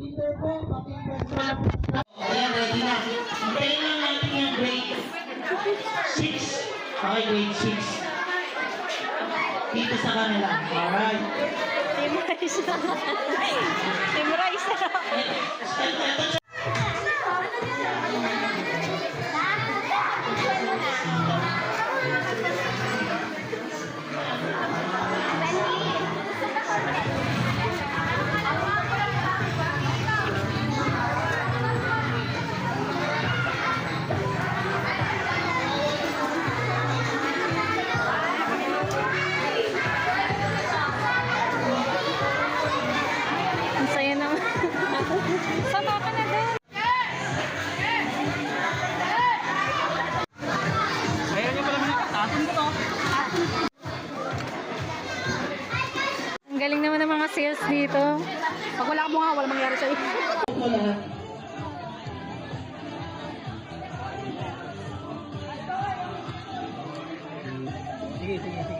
Peter po, paki-question lang. Ayan, ready na. Hintayin lang natin yung grade 6. Okay, grade 6. Dito sa kanila. Alright. Team Rice. Team Rice. Ang saya naman. Sama ka na din. Ayan yung pala minakatatong ko to. Ang galing naman ng mga sales dito. Pag wala mo nga, wala mangyari sa'yo. Ito lahat. Sige, sige, sige.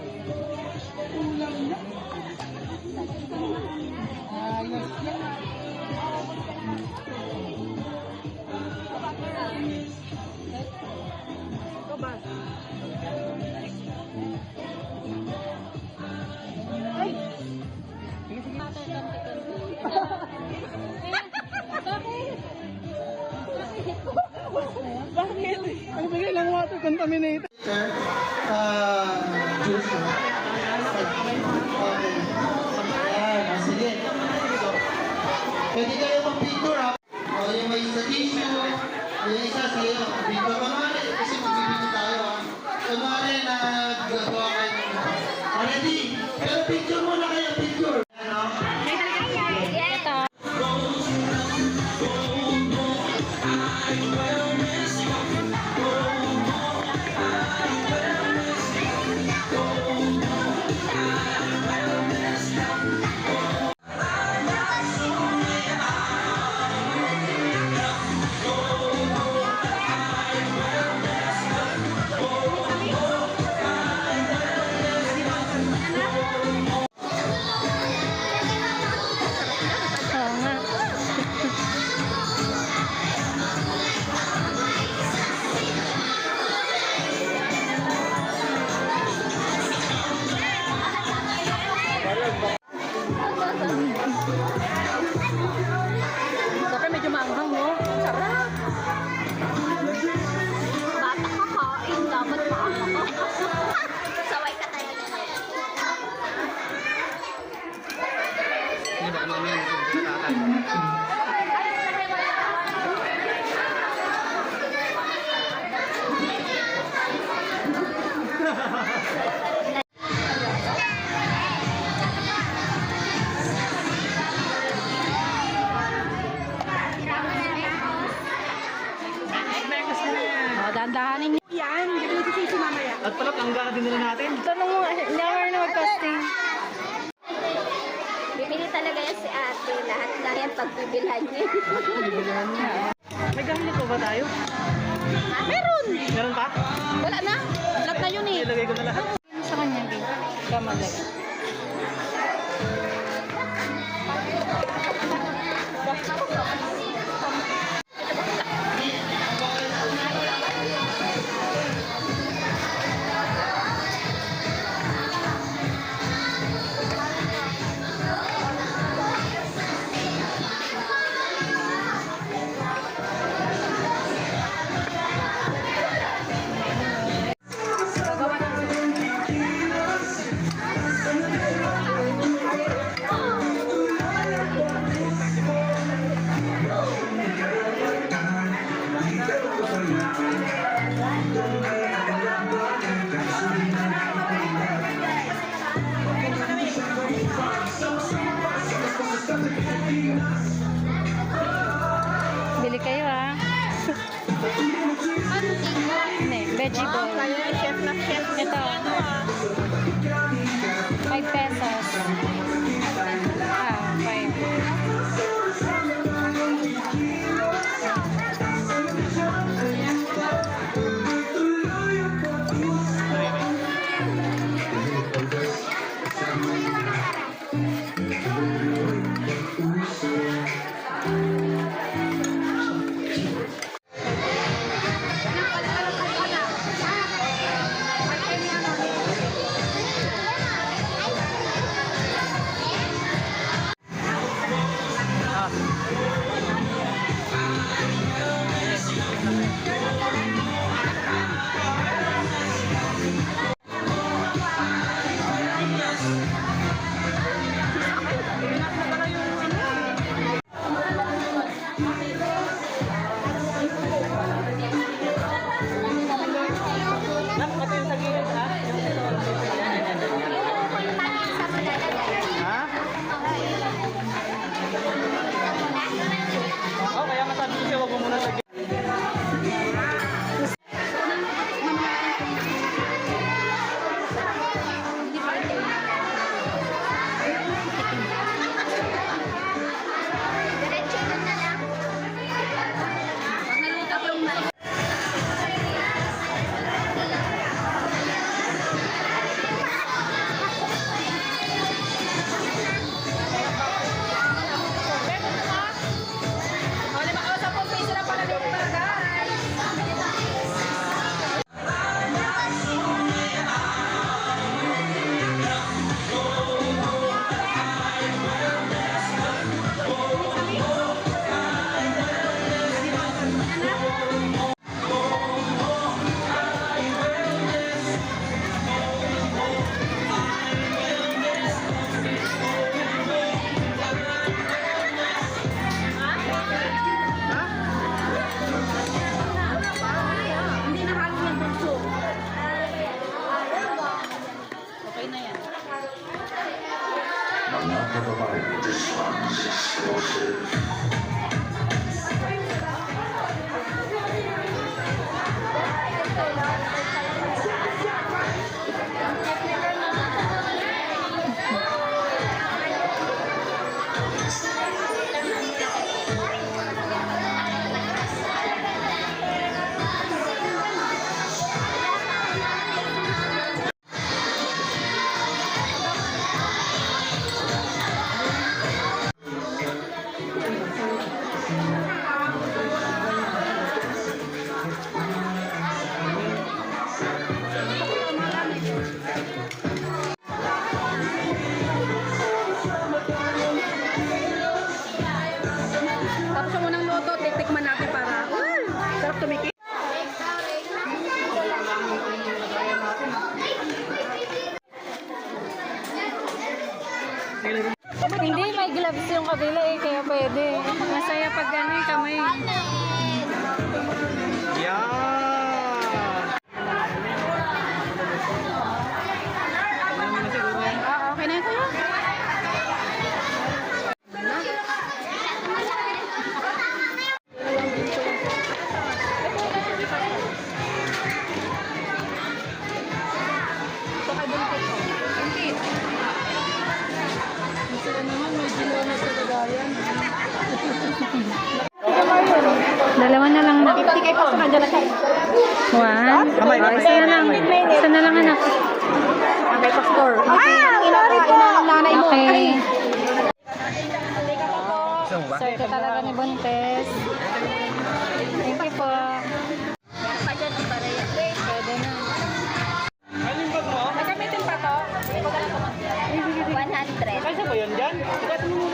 Ayos yan. Ito ba? Ay! Sige, sige. Bakit? Ang bigay lang water contaminated. Sir, juice. Okay. Ayan, sige. Pwede kayo mag-picture ha. O yung may isa tissue, yung isa sige, picture. Kunwari, kasi magbibigyo tayo ha. Kunwari na gagawa kayo ng ready? Pero picture muna kayo, picture. Ano? Ito. Oo nga. Siyempre medyo maanghang, no? Sarap! Bata ka kain, dapat maanghang ka. Saway ka talaga. Hindi ba ano yan? Natatay. O, dahan-dahanin niyo. Yan! Dito si mamaya. At pala, tangga din nila natin. Tanong mo, never na mag-casting. Bibili talaga yan si ate. Lahat na yan pagbibilhan niya. Bibilihan niya. May gamit po ba tayo? Meron! Meron pa? Wala na. Lahat na yun eh. Ilagay ko na lahat. Sa kanya, babe. Kamagay. Bili kayo ah. Hindi, veggie ball. Chef na chef. Ito. 5 pesos. Ah, 5. Tapos yung unang luto, titikman natin para, sarap tumikit. Hindi, may gloves yung kabila eh, kaya pwede. Masaya pag ano yung kamay. Yan! Okay na yun kuya. Dalawa na lang anak. 50 kayo pasok na dyan na siya. One. Isa na lang. Isa na lang anak. May pastor. Inanong nanay mo. Okay. Saan ba? So ito talaga ni Buntes. Thank you po. Pwede na. Ano yung bag mo? Nagamitin pa to? 100. Kaya ba yun dyan? Ikaw mo